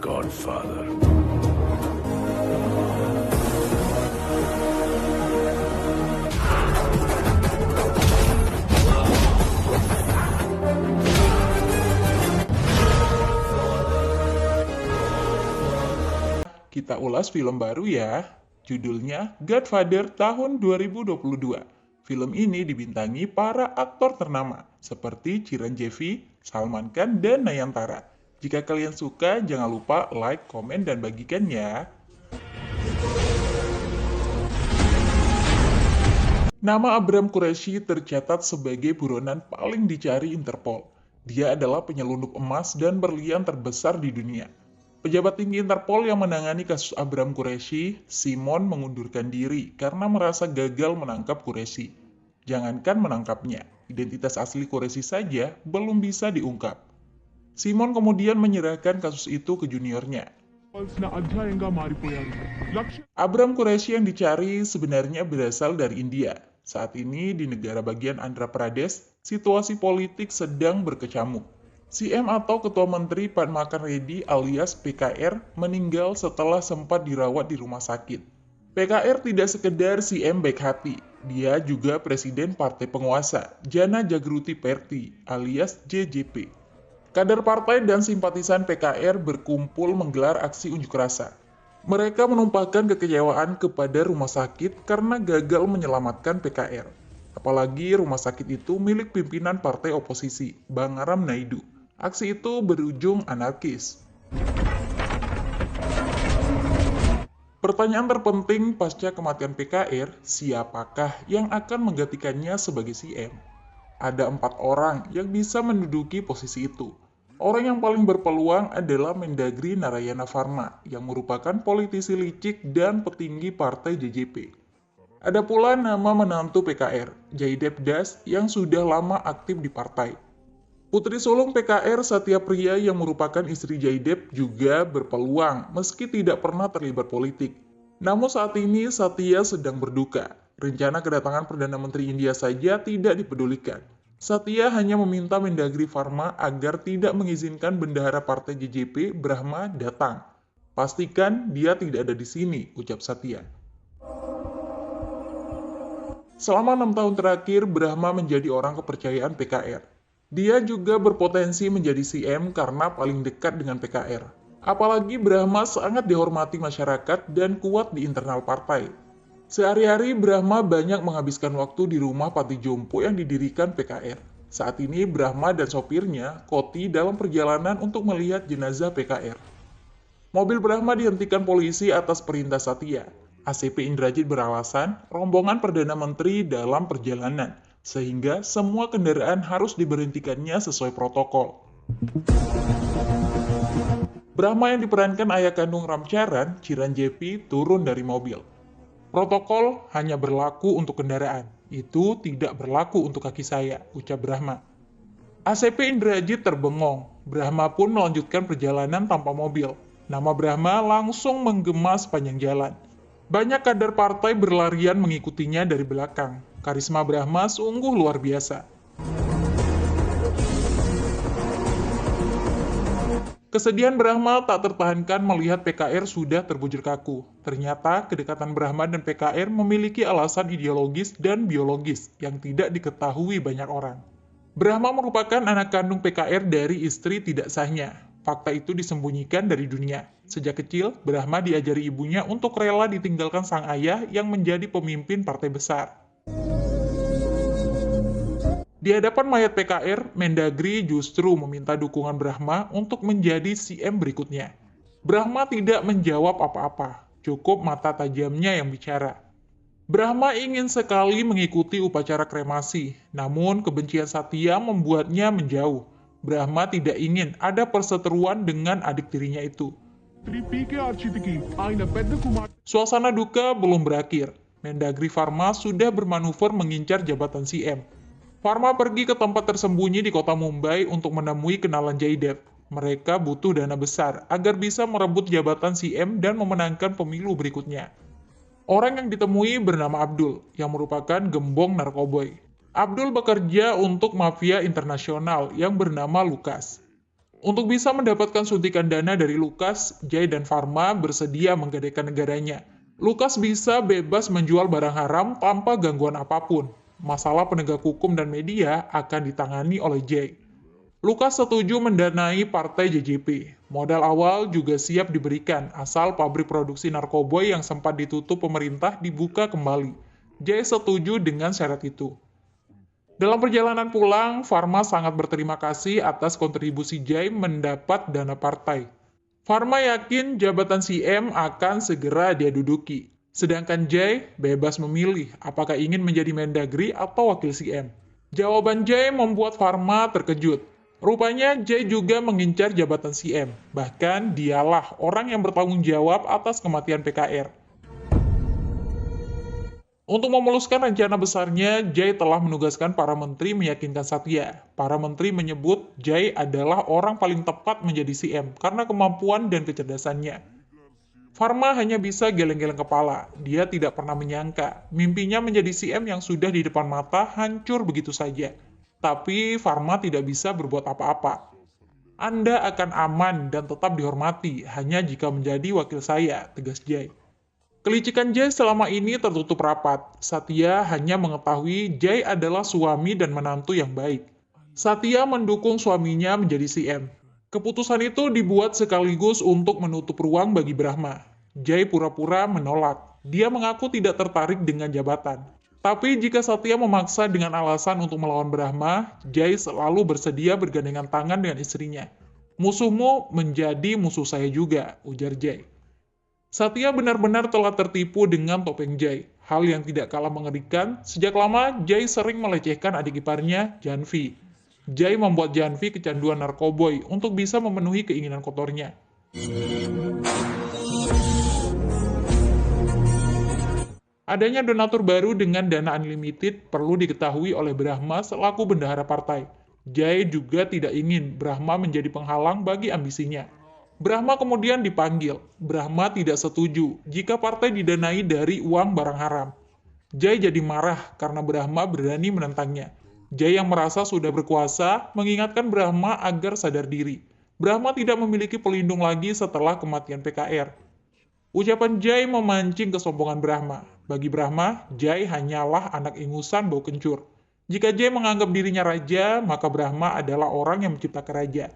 godfather. Kita ulas film baru ya. Judulnya Godfather tahun 2022. Film ini dibintangi para aktor ternama seperti Chiranjeevi, Salman Khan, dan Nayantara. Jika kalian suka, jangan lupa like, komen, dan bagikan ya. Nama Abram Qureshi tercatat sebagai buronan paling dicari Interpol. Dia adalah penyelundup emas dan berlian terbesar di dunia. Pejabat tinggi Interpol yang menangani kasus Abram Qureshi, Simon, mengundurkan diri karena merasa gagal menangkap Qureshi. Jangankan menangkapnya, identitas asli Qureshi saja belum bisa diungkap. Simon kemudian menyerahkan kasus itu ke juniornya. Abram Qureshi yang dicari sebenarnya berasal dari India. Saat ini di negara bagian Andhra Pradesh, situasi politik sedang berkecamuk. CM atau Ketua Menteri Padmakar Reddy alias PKR meninggal setelah sempat dirawat di rumah sakit. PKR tidak sekedar CM baik hati, dia juga Presiden Partai Penguasa, Jana Jagruti Perti alias JJP. Kader partai dan simpatisan PKR berkumpul menggelar aksi unjuk rasa. Mereka menumpahkan kekecewaan kepada rumah sakit karena gagal menyelamatkan PKR. Apalagi rumah sakit itu milik pimpinan partai oposisi, Bangaram Naidu. Aksi itu berujung anarkis. Pertanyaan terpenting pasca kematian PKR, siapakah yang akan menggantikannya sebagai CM? Ada 4 orang yang bisa menduduki posisi itu. Orang yang paling berpeluang adalah Mendagri Narayana Pharma, yang merupakan politisi licik dan petinggi partai JJP. Ada pula nama menantu PKR, Jaidev Das, yang sudah lama aktif di partai. Putri sulung PKR Satya Priya yang merupakan istri Jaidev juga berpeluang meski tidak pernah terlibat politik. Namun saat ini Satya sedang berduka. Rencana kedatangan Perdana Menteri India saja tidak dipedulikan. Satya hanya meminta Mendagri Pharma agar tidak mengizinkan bendahara partai JJP Brahma datang. Pastikan dia tidak ada di sini, ucap Satya. Selama 6 tahun terakhir, Brahma menjadi orang kepercayaan PKR. Dia juga berpotensi menjadi CM karena paling dekat dengan PKR. Apalagi Brahma sangat dihormati masyarakat dan kuat di internal partai. Sehari-hari Brahma banyak menghabiskan waktu di rumah panti jompo yang didirikan PKR. Saat ini Brahma dan sopirnya, Koti, dalam perjalanan untuk melihat jenazah PKR. Mobil Brahma dihentikan polisi atas perintah Satya. ACP Indrajit beralasan rombongan Perdana Menteri dalam perjalanan, sehingga semua kendaraan harus diberhentikannya sesuai protokol. Brahma yang diperankan ayah kandung Ramcharan, Chiranjeevi, turun dari mobil. Protokol hanya berlaku untuk kendaraan, itu tidak berlaku untuk kaki saya, ucap Brahma. ACP Indrajit terbengong, Brahma pun melanjutkan perjalanan tanpa mobil. Nama Brahma langsung menggema sepanjang jalan. Banyak kader partai berlarian mengikutinya dari belakang. Karisma Brahma sungguh luar biasa. Kesedihan Brahma tak tertahankan melihat PKR sudah terbujur kaku. Ternyata kedekatan Brahma dan PKR memiliki alasan ideologis dan biologis yang tidak diketahui banyak orang. Brahma merupakan anak kandung PKR dari istri tidak sahnya. Fakta itu disembunyikan dari dunia. Sejak kecil, Brahma diajari ibunya untuk rela ditinggalkan sang ayah yang menjadi pemimpin partai besar. Di hadapan mayat PKR, Mendagri justru meminta dukungan Brahma untuk menjadi CM berikutnya. Brahma tidak menjawab apa-apa, cukup mata tajamnya yang bicara. Brahma ingin sekali mengikuti upacara kremasi, namun kebencian Satya membuatnya menjauh. Brahma tidak ingin ada perseteruan dengan adik tirinya itu. Suasana duka belum berakhir. Mendagri Pharma sudah bermanuver mengincar jabatan CM. Pharma pergi ke tempat tersembunyi di kota Mumbai untuk menemui kenalan Jaidev. Mereka butuh dana besar agar bisa merebut jabatan CM dan memenangkan pemilu berikutnya. Orang yang ditemui bernama Abdul, yang merupakan gembong narkoboy. Abdul bekerja untuk mafia internasional yang bernama Lukas. Untuk bisa mendapatkan suntikan dana dari Lukas, Jay dan Pharma bersedia menggadaikan negaranya. Lukas bisa bebas menjual barang haram tanpa gangguan apapun. Masalah penegak hukum dan media akan ditangani oleh Jay. Lukas setuju mendanai partai JJP. Modal awal juga siap diberikan, asal pabrik produksi narkoba yang sempat ditutup pemerintah dibuka kembali. Jay setuju dengan syarat itu. Dalam perjalanan pulang, Pharma sangat berterima kasih atas kontribusi Jay mendapat dana partai. Pharma yakin jabatan CM akan segera dia duduki. Sedangkan Jay bebas memilih apakah ingin menjadi Mendagri atau wakil CM. Jawaban Jay membuat Pharma terkejut. Rupanya Jay juga mengincar jabatan CM. Bahkan dialah orang yang bertanggung jawab atas kematian PKR. Untuk memuluskan rencana besarnya, Jay telah menugaskan para menteri meyakinkan Satya. Para menteri menyebut Jay adalah orang paling tepat menjadi CM karena kemampuan dan kecerdasannya. Pharma hanya bisa geleng-geleng kepala. Dia tidak pernah menyangka mimpinya menjadi CM yang sudah di depan mata hancur begitu saja. Tapi Pharma tidak bisa berbuat apa-apa. Anda akan aman dan tetap dihormati hanya jika menjadi wakil saya, tegas Jay. Kelicikan Jay selama ini tertutup rapat. Satya hanya mengetahui Jay adalah suami dan menantu yang baik. Satya mendukung suaminya menjadi CM. Keputusan itu dibuat sekaligus untuk menutup ruang bagi Brahma. Jay pura-pura menolak. Dia mengaku tidak tertarik dengan jabatan. Tapi jika Satya memaksa dengan alasan untuk melawan Brahma, Jay selalu bersedia bergandengan tangan dengan istrinya. Musuhmu menjadi musuh saya juga, ujar Jay. Satya benar-benar telah tertipu dengan topeng Jay. Hal yang tidak kalah mengerikan, sejak lama Jay sering melecehkan adik iparnya, Janvi. Jay membuat Janvi kecanduan narkoboy untuk bisa memenuhi keinginan kotornya. Adanya donatur baru dengan dana unlimited perlu diketahui oleh Brahma selaku bendahara partai. Jay juga tidak ingin Brahma menjadi penghalang bagi ambisinya. Brahma kemudian dipanggil. Brahma tidak setuju jika partai didanai dari uang barang haram. Jay jadi marah karena Brahma berani menentangnya. Jay yang merasa sudah berkuasa mengingatkan Brahma agar sadar diri. Brahma tidak memiliki pelindung lagi setelah kematian PKR. Ucapan Jay memancing kesombongan Brahma. Bagi Brahma, Jay hanyalah anak ingusan bau kencur. Jika Jay menganggap dirinya raja, maka Brahma adalah orang yang menciptakan raja.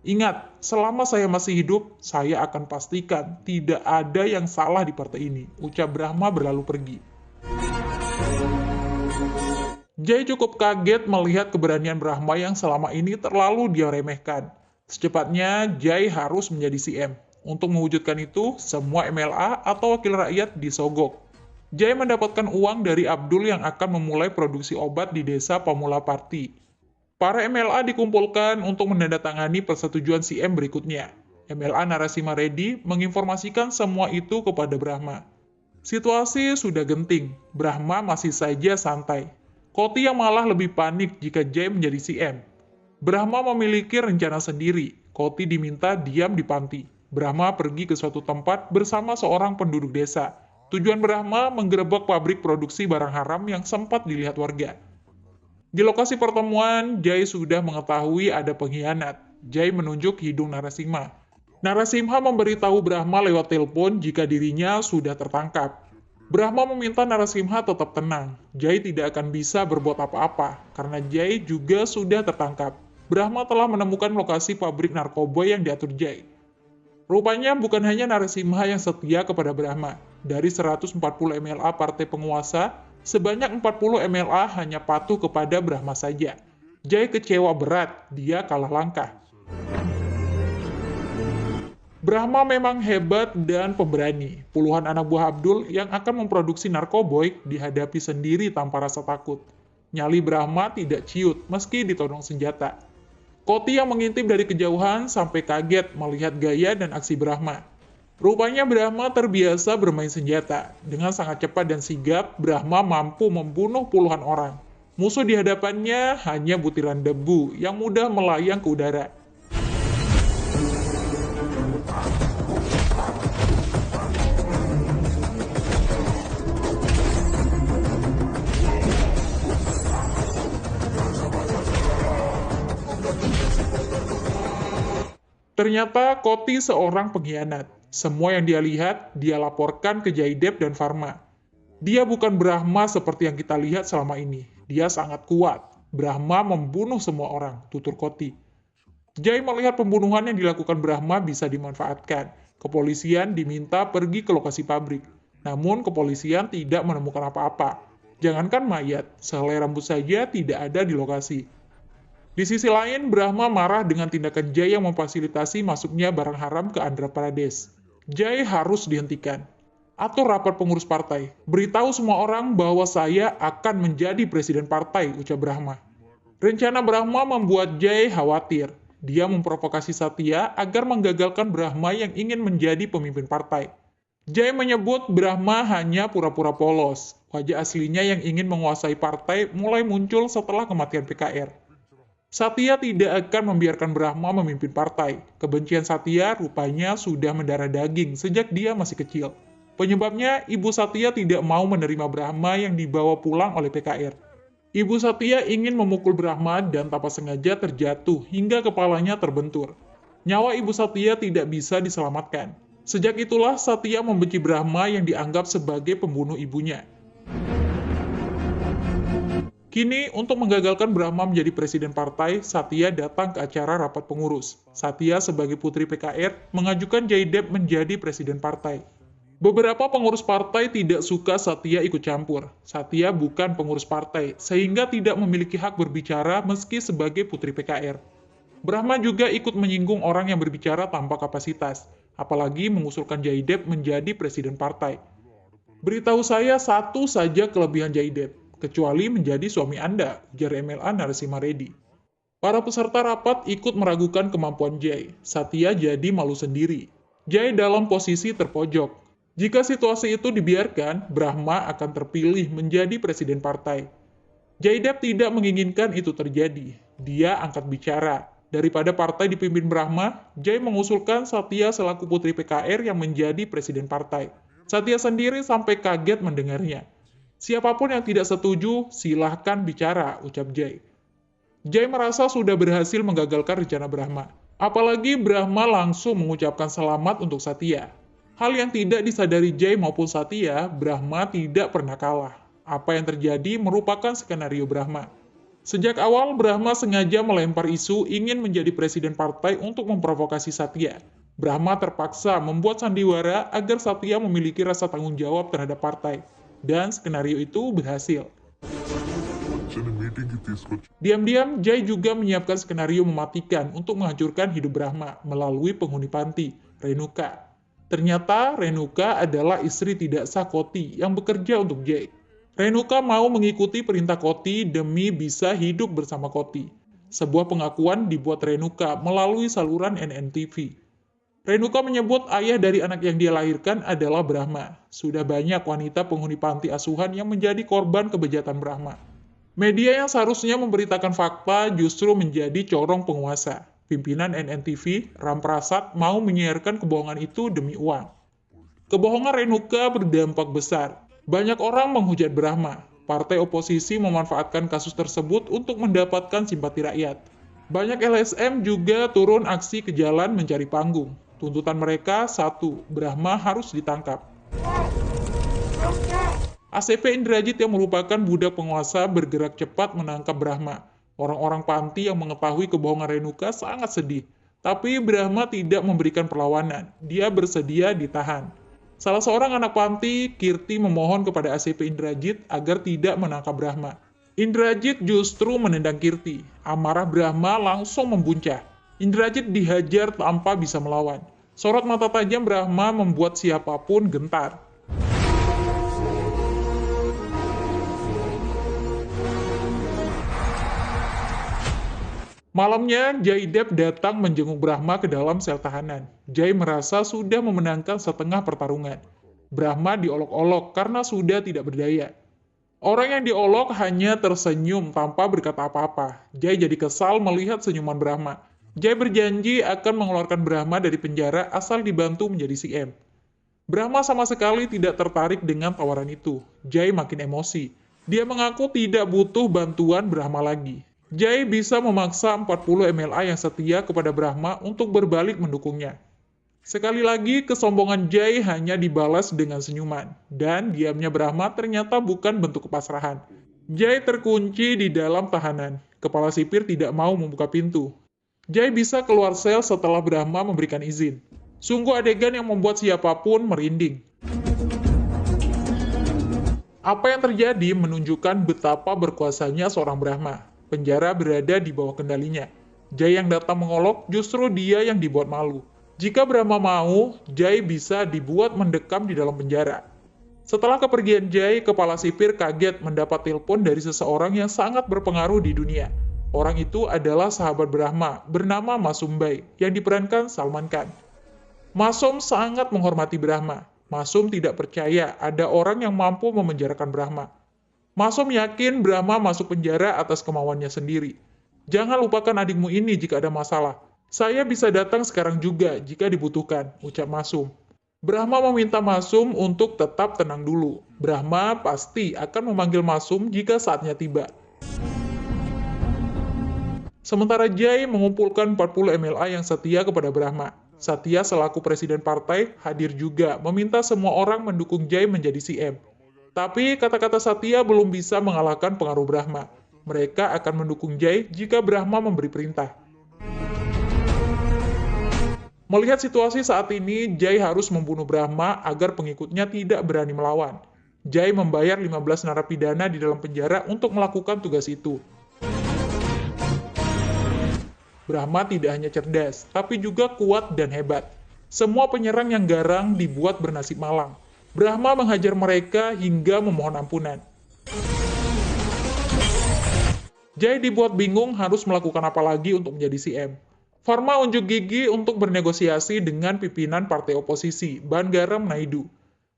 Ingat, selama saya masih hidup, saya akan pastikan tidak ada yang salah di partai ini, ucap Brahma berlalu pergi. Jay cukup kaget melihat keberanian Brahma yang selama ini terlalu dia remehkan. Secepatnya, Jay harus menjadi CM. Untuk mewujudkan itu, semua MLA atau wakil rakyat disogok. Jay mendapatkan uang dari Abdul yang akan memulai produksi obat di desa Pamula Party. Para MLA dikumpulkan untuk menandatangani persetujuan CM berikutnya. MLA Narasimha Reddy menginformasikan semua itu kepada Brahma. Situasi sudah genting, Brahma masih saja santai. Koti yang malah lebih panik jika Jay menjadi CM. Brahma memiliki rencana sendiri. Koti diminta diam di panti. Brahma pergi ke suatu tempat bersama seorang penduduk desa. Tujuan Brahma menggerebek pabrik produksi barang haram yang sempat dilihat warga. Di lokasi pertemuan, Jay sudah mengetahui ada pengkhianat. Jay menunjuk hidung Narasimha. Narasimha memberitahu Brahma lewat telepon jika dirinya sudah tertangkap. Brahma meminta Narasimha tetap tenang. Jay tidak akan bisa berbuat apa-apa, karena Jay juga sudah tertangkap. Brahma telah menemukan lokasi pabrik narkoba yang diatur Jay. Rupanya bukan hanya Narasimha yang setia kepada Brahma. Dari 140 MLA partai penguasa, sebanyak 40 MLA hanya patuh kepada Brahma saja. Jay kecewa berat, dia kalah langkah. Brahma memang hebat dan pemberani. Puluhan anak buah Abdul yang akan memproduksi narkoboy dihadapi sendiri tanpa rasa takut. Nyali Brahma tidak ciut meski ditodong senjata. Koti yang mengintip dari kejauhan sampai kaget melihat gaya dan aksi Brahma. Rupanya Brahma terbiasa bermain senjata. Dengan sangat cepat dan sigap, Brahma mampu membunuh puluhan orang. Musuh di hadapannya hanya butiran debu yang mudah melayang ke udara. Ternyata Koti seorang pengkhianat. Semua yang dia lihat, dia laporkan ke Jaidev dan Varma. Dia bukan Brahma seperti yang kita lihat selama ini. Dia sangat kuat. Brahma membunuh semua orang, tutur Koti. Jai melihat pembunuhan yang dilakukan Brahma bisa dimanfaatkan. Kepolisian diminta pergi ke lokasi pabrik. Namun kepolisian tidak menemukan apa-apa. Jangankan mayat, sehelai rambut saja tidak ada di lokasi. Di sisi lain, Brahma marah dengan tindakan Jai yang memfasilitasi masuknya barang haram ke Andhra Pradesh. Jai harus dihentikan. Atur rapat pengurus partai. Beritahu semua orang bahwa saya akan menjadi presiden partai, ucap Brahma. Rencana Brahma membuat Jai khawatir. Dia memprovokasi Satya agar menggagalkan Brahma yang ingin menjadi pemimpin partai. Jai menyebut Brahma hanya pura-pura polos. Wajah aslinya yang ingin menguasai partai mulai muncul setelah kematian PKR. Satya tidak akan membiarkan Brahma memimpin partai. Kebencian Satya rupanya sudah mendarah daging sejak dia masih kecil. Penyebabnya, ibu Satya tidak mau menerima Brahma yang dibawa pulang oleh PKR. Ibu Satya ingin memukul Brahma dan tanpa sengaja terjatuh hingga kepalanya terbentur. Nyawa ibu Satya tidak bisa diselamatkan. Sejak itulah Satya membenci Brahma yang dianggap sebagai pembunuh ibunya. Kini, untuk menggagalkan Brahma menjadi presiden partai, Satya datang ke acara rapat pengurus. Satya sebagai putri PKR mengajukan Jaidev menjadi presiden partai. Beberapa pengurus partai tidak suka Satya ikut campur. Satya bukan pengurus partai, sehingga tidak memiliki hak berbicara meski sebagai putri PKR. Brahma juga ikut menyinggung orang yang berbicara tanpa kapasitas, apalagi mengusulkan Jaidev menjadi presiden partai. Beritahu saya satu saja kelebihan Jaidev, kecuali menjadi suami Anda, ujar MLA Narasimha Reddy. Para peserta rapat ikut meragukan kemampuan Jai. Satya jadi malu sendiri. Jai dalam posisi terpojok. Jika situasi itu dibiarkan, Brahma akan terpilih menjadi presiden partai. Jaidev tidak menginginkan itu terjadi. Dia angkat bicara. Daripada partai dipimpin Brahma, Jai mengusulkan Satya selaku putri PKR yang menjadi presiden partai. Satya sendiri sampai kaget mendengarnya. Siapapun yang tidak setuju, silahkan bicara, ucap Jai. Jai merasa sudah berhasil menggagalkan rencana Brahma. Apalagi Brahma langsung mengucapkan selamat untuk Satya. Hal yang tidak disadari Jai maupun Satya, Brahma tidak pernah kalah. Apa yang terjadi merupakan skenario Brahma. Sejak awal, Brahma sengaja melempar isu ingin menjadi presiden partai untuk memprovokasi Satya. Brahma terpaksa membuat sandiwara agar Satya memiliki rasa tanggung jawab terhadap partai. Dan skenario itu berhasil. Diam-diam, Jai juga menyiapkan skenario mematikan untuk menghancurkan hidup Brahma melalui penghuni panti, Renuka. Ternyata Renuka adalah istri tidak sah Koti yang bekerja untuk Jai. Renuka mau mengikuti perintah Koti demi bisa hidup bersama Koti. Sebuah pengakuan dibuat Renuka melalui saluran NNTV. Renuka menyebut ayah dari anak yang dia lahirkan adalah Brahma. Sudah banyak wanita penghuni panti asuhan yang menjadi korban kebejatan Brahma. Media yang seharusnya memberitakan fakta justru menjadi corong penguasa. Pimpinan NNTV, Ramprasad, mau menyiarkan kebohongan itu demi uang. Kebohongan Renuka berdampak besar. Banyak orang menghujat Brahma. Partai oposisi memanfaatkan kasus tersebut untuk mendapatkan simpati rakyat. Banyak LSM juga turun aksi ke jalan mencari panggung. Tuntutan mereka, satu, Brahma harus ditangkap. ACP Indrajit yang merupakan budak penguasa bergerak cepat menangkap Brahma. Orang-orang panti yang mengetahui kebohongan Renuka sangat sedih. Tapi Brahma tidak memberikan perlawanan. Dia bersedia ditahan. Salah seorang anak panti, Kirti, memohon kepada ACP Indrajit agar tidak menangkap Brahma. Indrajit justru menendang Kirti. Amarah Brahma langsung membuncah. Indrajit dihajar tanpa bisa melawan. Sorot mata tajam Brahma membuat siapapun gentar. Malamnya, Jaidev datang menjenguk Brahma ke dalam sel tahanan. Jai merasa sudah memenangkan setengah pertarungan. Brahma diolok-olok karena sudah tidak berdaya. Orang yang diolok hanya tersenyum tanpa berkata apa-apa. Jai jadi kesal melihat senyuman Brahma. Jai berjanji akan mengeluarkan Brahma dari penjara asal dibantu menjadi CM. Brahma sama sekali tidak tertarik dengan tawaran itu. Jai makin emosi. Dia mengaku tidak butuh bantuan Brahma lagi. Jai bisa memaksa 40 MLA yang setia kepada Brahma untuk berbalik mendukungnya. Sekali lagi, kesombongan Jai hanya dibalas dengan senyuman, dan diamnya Brahma ternyata bukan bentuk kepasrahan. Jai terkunci di dalam tahanan. Kepala sipir tidak mau membuka pintu. Jai bisa keluar sel setelah Brahma memberikan izin. Sungguh adegan yang membuat siapapun merinding. Apa yang terjadi menunjukkan betapa berkuasanya seorang Brahma. Penjara berada di bawah kendalinya. Jai yang datang mengolok, justru dia yang dibuat malu. Jika Brahma mau, Jai bisa dibuat mendekam di dalam penjara. Setelah kepergian Jai, kepala sipir kaget mendapat telepon dari seseorang yang sangat berpengaruh di dunia. Orang itu adalah sahabat Brahma, bernama Masumbai, yang diperankan Salman Khan. Masum sangat menghormati Brahma. Masum tidak percaya ada orang yang mampu memenjarakan Brahma. Masum yakin Brahma masuk penjara atas kemauannya sendiri. Jangan lupakan adikmu ini jika ada masalah. Saya bisa datang sekarang juga jika dibutuhkan, ucap Masum. Brahma meminta Masum untuk tetap tenang dulu. Brahma pasti akan memanggil Masum jika saatnya tiba. Sementara Jai mengumpulkan 40 MLA yang setia kepada Brahma. Satya selaku presiden partai hadir juga meminta semua orang mendukung Jai menjadi CM. Tapi kata-kata Satya belum bisa mengalahkan pengaruh Brahma. Mereka akan mendukung Jai jika Brahma memberi perintah. Melihat situasi saat ini, Jai harus membunuh Brahma agar pengikutnya tidak berani melawan. Jai membayar 15 narapidana di dalam penjara untuk melakukan tugas itu. Brahma tidak hanya cerdas, tapi juga kuat dan hebat. Semua penyerang yang garang dibuat bernasib malang. Brahma menghajar mereka hingga memohon ampunan. Jai dibuat bingung harus melakukan apa lagi untuk menjadi CM. Varma unjuk gigi untuk bernegosiasi dengan pimpinan partai oposisi, Bangaram Naidu.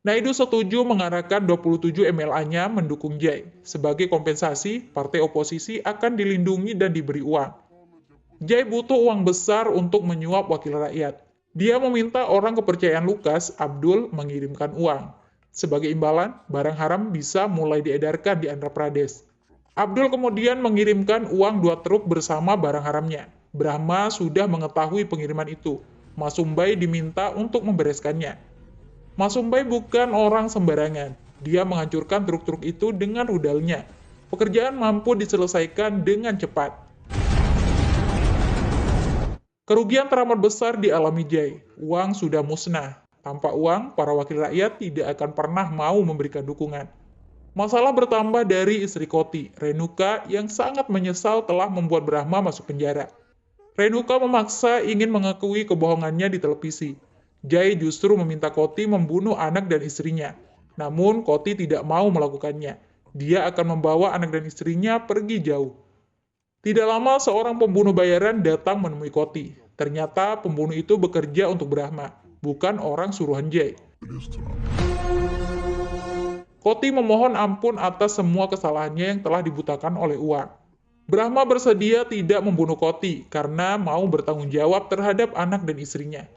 Naidu setuju mengarahkan 27 MLA-nya mendukung Jai. Sebagai kompensasi, partai oposisi akan dilindungi dan diberi uang. Jai butuh uang besar untuk menyuap wakil rakyat. Dia meminta orang kepercayaan Lukas, Abdul, mengirimkan uang. Sebagai imbalan, barang haram bisa mulai diedarkan di Andhra Pradesh. Abdul kemudian mengirimkan uang 2 truk bersama barang haramnya. Brahma sudah mengetahui pengiriman itu. Masumbai diminta untuk membereskannya. Masumbai bukan orang sembarangan. Dia menghancurkan truk-truk itu dengan rudalnya. Pekerjaan mampu diselesaikan dengan cepat. Kerugian teramat besar dialami Jai. Uang sudah musnah. Tanpa uang, para wakil rakyat tidak akan pernah mau memberikan dukungan. Masalah bertambah dari istri Koti, Renuka, yang sangat menyesal telah membuat Brahma masuk penjara. Renuka memaksa ingin mengakui kebohongannya di televisi. Jai justru meminta Koti membunuh anak dan istrinya. Namun, Koti tidak mau melakukannya. Dia akan membawa anak dan istrinya pergi jauh. Tidak lama, seorang pembunuh bayaran datang menemui Koti. Ternyata pembunuh itu bekerja untuk Brahma, bukan orang suruhan Jai. Koti memohon ampun atas semua kesalahannya yang telah dibutakan oleh uang. Brahma bersedia tidak membunuh Koti karena mau bertanggung jawab terhadap anak dan istrinya.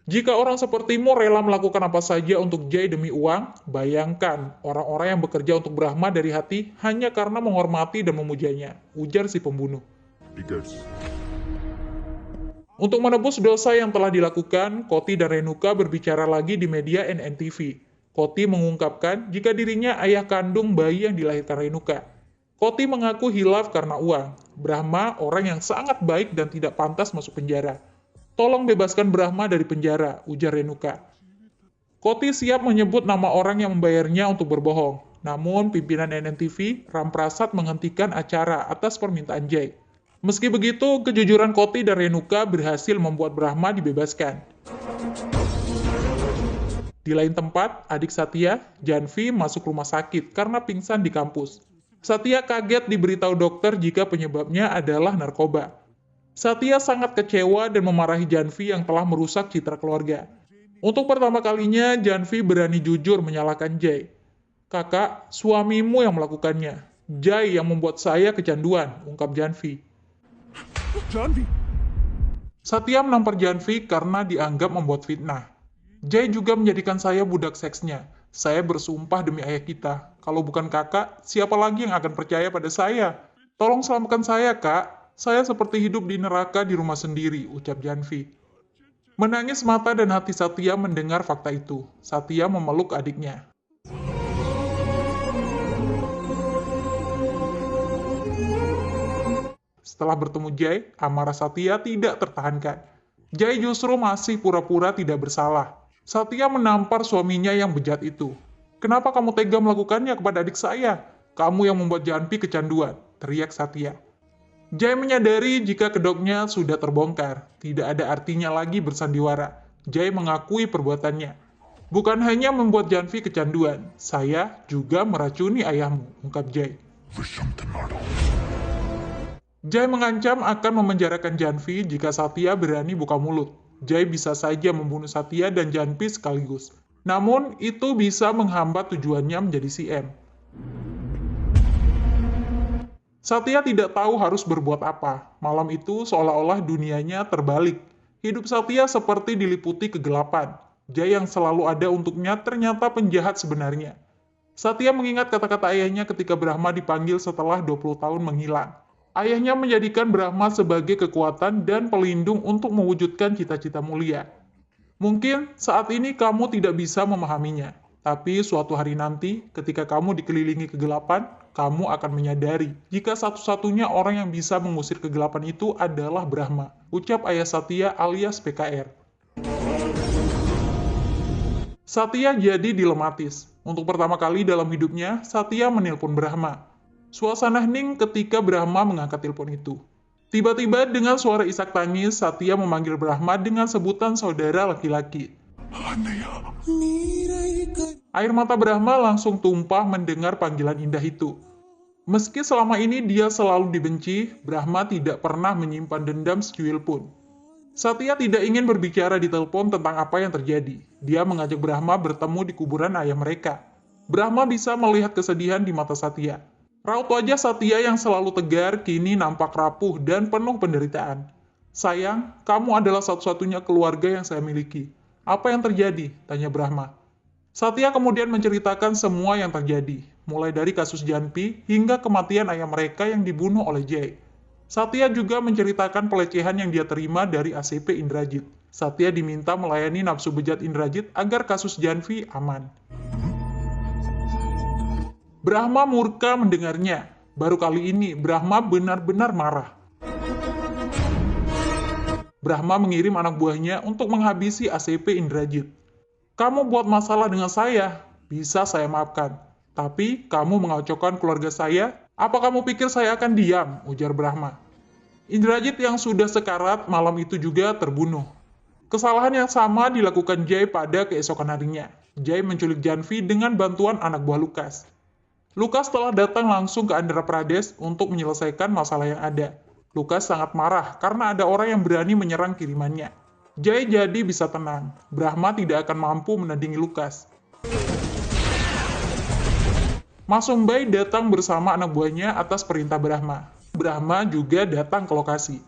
Jika orang sepertimu rela melakukan apa saja untuk Jai demi uang, bayangkan orang-orang yang bekerja untuk Brahma dari hati hanya karena menghormati dan memujanya, ujar si pembunuh. Untuk menebus dosa yang telah dilakukan, Koti dan Renuka berbicara lagi di media NNTV. Koti mengungkapkan jika dirinya ayah kandung bayi yang dilahirkan Renuka. Koti mengaku hilaf karena uang. Brahma orang yang sangat baik dan tidak pantas masuk penjara. Tolong bebaskan Brahma dari penjara, ujar Renuka. Koti siap menyebut nama orang yang membayarnya untuk berbohong. Namun, pimpinan NNTV, Ramprasad menghentikan acara atas permintaan Jai. Meski begitu, kejujuran Koti dan Renuka berhasil membuat Brahma dibebaskan. Di lain tempat, adik Satya, Janvi, masuk rumah sakit karena pingsan di kampus. Satya kaget diberitahu dokter jika penyebabnya adalah narkoba. Satya sangat kecewa dan memarahi Janvi yang telah merusak citra keluarga. Untuk pertama kalinya, Janvi berani jujur menyalahkan Jai. Kakak, suamimu yang melakukannya. Jai yang membuat saya kecanduan, ungkap Janvi. Satya menampar Janvi karena dianggap membuat fitnah. Jai juga menjadikan saya budak seksnya. Saya bersumpah demi ayah kita. Kalau bukan kakak, siapa lagi yang akan percaya pada saya? Tolong selamatkan saya, Kak. Saya seperti hidup di neraka di rumah sendiri, ucap Janvi. Menangis mata dan hati Satya mendengar fakta itu. Satya memeluk adiknya. Setelah bertemu Jai, amarah Satya tidak tertahankan. Jai justru masih pura-pura tidak bersalah. Satya menampar suaminya yang bejat itu. "Kenapa kamu tega melakukannya kepada adik saya? Kamu yang membuat Janvi kecanduan," teriak Satya. Jai menyadari jika kedoknya sudah terbongkar. Tidak ada artinya lagi bersandiwara. Jai mengakui perbuatannya. "Bukan hanya membuat Janvi kecanduan, saya juga meracuni ayahmu," ungkap Jai. Jai mengancam akan memenjarakan Janvi jika Satya berani buka mulut. Jai bisa saja membunuh Satya dan Janvi sekaligus. Namun, itu bisa menghambat tujuannya menjadi CM. Satya tidak tahu harus berbuat apa. Malam itu seolah-olah dunianya terbalik. Hidup Satya seperti diliputi kegelapan. Jai yang selalu ada untuknya ternyata penjahat sebenarnya. Satya mengingat kata-kata ayahnya ketika Brahma dipanggil setelah 20 tahun menghilang. Ayahnya menjadikan Brahma sebagai kekuatan dan pelindung untuk mewujudkan cita-cita mulia. Mungkin saat ini kamu tidak bisa memahaminya, tapi suatu hari nanti ketika kamu dikelilingi kegelapan, kamu akan menyadari jika satu-satunya orang yang bisa mengusir kegelapan itu adalah Brahma, ucap ayah Satya alias PKR. Satya jadi dilematis. Untuk pertama kali dalam hidupnya, Satya menelpon Brahma. Suasana hening ketika Brahma mengangkat telepon itu. Tiba-tiba dengan suara isak tangis, Satya memanggil Brahma dengan sebutan saudara laki-laki. Air mata Brahma langsung tumpah mendengar panggilan indah itu. Meski selama ini dia selalu dibenci, Brahma tidak pernah menyimpan dendam secuil pun. Satya tidak ingin berbicara di telepon tentang apa yang terjadi. Dia mengajak Brahma bertemu di kuburan ayah mereka. Brahma bisa melihat kesedihan di mata Satya. Raut wajah Satya yang selalu tegar kini nampak rapuh dan penuh penderitaan. "Sayang, kamu adalah satu-satunya keluarga yang saya miliki. Apa yang terjadi?" tanya Brahma. Satya kemudian menceritakan semua yang terjadi, mulai dari kasus Janvi hingga kematian ayah mereka yang dibunuh oleh Jai. Satya juga menceritakan pelecehan yang dia terima dari ACP Indrajit. Satya diminta melayani nafsu bejat Indrajit agar kasus Janvi aman. Brahma murka mendengarnya. Baru kali ini, Brahma benar-benar marah. Brahma mengirim anak buahnya untuk menghabisi ACP Indrajit. "Kamu buat masalah dengan saya, bisa saya maafkan. Tapi kamu mengacaukan keluarga saya, apa kamu pikir saya akan diam?" ujar Brahma. Indrajit yang sudah sekarat malam itu juga terbunuh. Kesalahan yang sama dilakukan Jai pada keesokan harinya. Jai menculik Janvi dengan bantuan anak buah Lukas. Lukas telah datang langsung ke Andhra Pradesh untuk menyelesaikan masalah yang ada. Lukas sangat marah karena ada orang yang berani menyerang kirimannya. Jai jadi bisa tenang. Brahma tidak akan mampu menandingi Lukas. Masumbai datang bersama anak buahnya atas perintah Brahma. Brahma juga datang ke lokasi.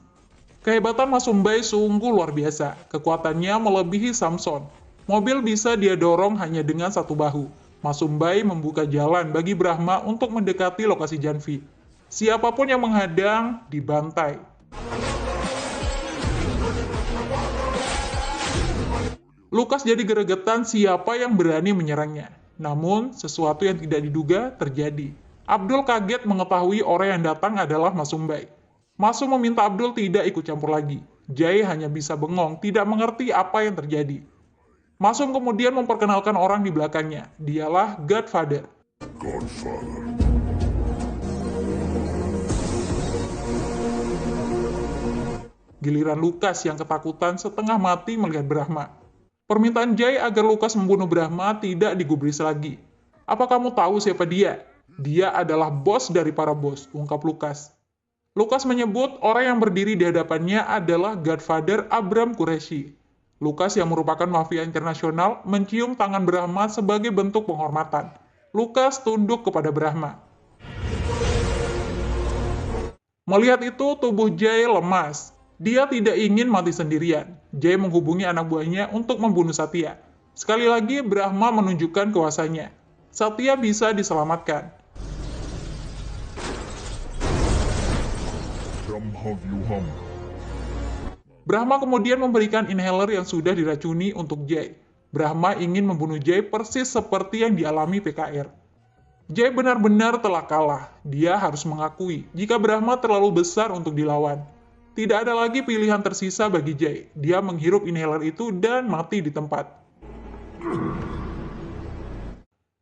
Kehebatan Masumbai sungguh luar biasa. Kekuatannya melebihi Samson. Mobil bisa dia dorong hanya dengan satu bahu. Masumbai membuka jalan bagi Brahma untuk mendekati lokasi Janvi. Siapapun yang menghadang, dibantai. Lukas jadi gregetan siapa yang berani menyerangnya. Namun, sesuatu yang tidak diduga terjadi. Abdul kaget mengetahui orang yang datang adalah Masumbai. Masum meminta Abdul tidak ikut campur lagi. Jai hanya bisa bengong, tidak mengerti apa yang terjadi. Masum kemudian memperkenalkan orang di belakangnya. Dialah Godfather. Giliran Lukas yang ketakutan setengah mati melihat Brahma. Permintaan Jai agar Lukas membunuh Brahma tidak digubris lagi. "Apa kamu tahu siapa dia?" "Dia adalah bos dari para bos," ungkap Lukas. Lukas menyebut orang yang berdiri di hadapannya adalah Godfather Abram Qureshi. Lukas yang merupakan mafia internasional mencium tangan Brahma sebagai bentuk penghormatan. Lukas tunduk kepada Brahma. Melihat itu, tubuh Jai lemas. Dia tidak ingin mati sendirian. Jai menghubungi anak buahnya untuk membunuh Satya. Sekali lagi, Brahma menunjukkan kuasanya. Satya bisa diselamatkan. Brahma kemudian memberikan inhaler yang sudah diracuni untuk Jay. Brahma ingin membunuh Jay persis seperti yang dialami PKR. Jay benar-benar telah kalah. Dia harus mengakui jika Brahma terlalu besar untuk dilawan. Tidak ada lagi pilihan tersisa bagi Jay. Dia menghirup inhaler itu dan mati di tempat.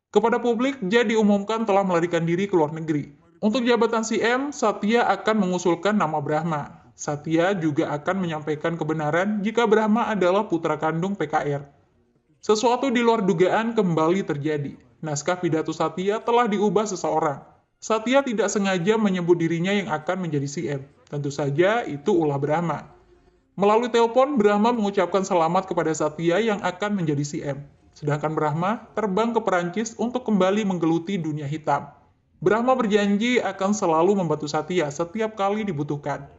Kepada publik, Jay diumumkan telah melarikan diri ke luar negeri. Untuk jabatan CM, Satya akan mengusulkan nama Brahma. Satya juga akan menyampaikan kebenaran jika Brahma adalah putra kandung PKR. Sesuatu di luar dugaan kembali terjadi. Naskah pidato Satya telah diubah seseorang. Satya tidak sengaja menyebut dirinya yang akan menjadi CM. Tentu saja itu ulah Brahma. Melalui telepon, Brahma mengucapkan selamat kepada Satya yang akan menjadi CM. Sedangkan Brahma terbang ke Perancis untuk kembali menggeluti dunia hitam. Brahma berjanji akan selalu membantu Satya setiap kali dibutuhkan.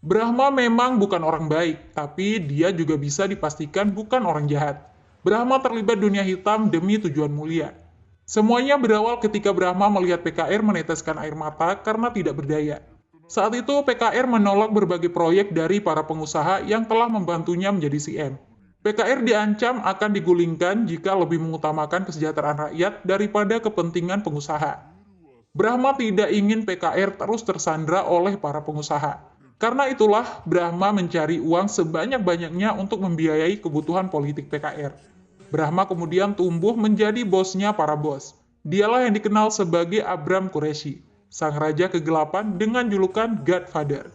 Brahma memang bukan orang baik, tapi dia juga bisa dipastikan bukan orang jahat. Brahma terlibat dunia hitam demi tujuan mulia. Semuanya berawal ketika Brahma melihat PKR meneteskan air mata karena tidak berdaya. Saat itu PKR menolak berbagai proyek dari para pengusaha yang telah membantunya menjadi CM. PKR diancam akan digulingkan jika lebih mengutamakan kesejahteraan rakyat daripada kepentingan pengusaha. Brahma tidak ingin PKR terus tersandra oleh para pengusaha. Karena itulah, Brahma mencari uang sebanyak-banyaknya untuk membiayai kebutuhan politik PKR. Brahma kemudian tumbuh menjadi bosnya para bos. Dialah yang dikenal sebagai Abram Qureshi, sang raja kegelapan dengan julukan Godfather.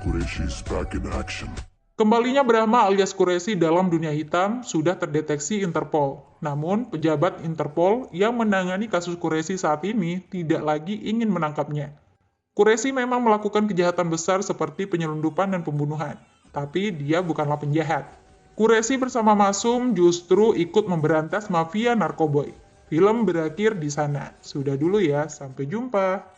Qureshi's back in action. Kembalinya Brahma alias Qureshi dalam dunia hitam sudah terdeteksi Interpol. Namun, pejabat Interpol yang menangani kasus Qureshi saat ini tidak lagi ingin menangkapnya. Qureshi memang melakukan kejahatan besar seperti penyelundupan dan pembunuhan, tapi dia bukanlah penjahat. Qureshi bersama Masum justru ikut memberantas mafia narkoboy. Film berakhir di sana. Sudah dulu ya, sampai jumpa.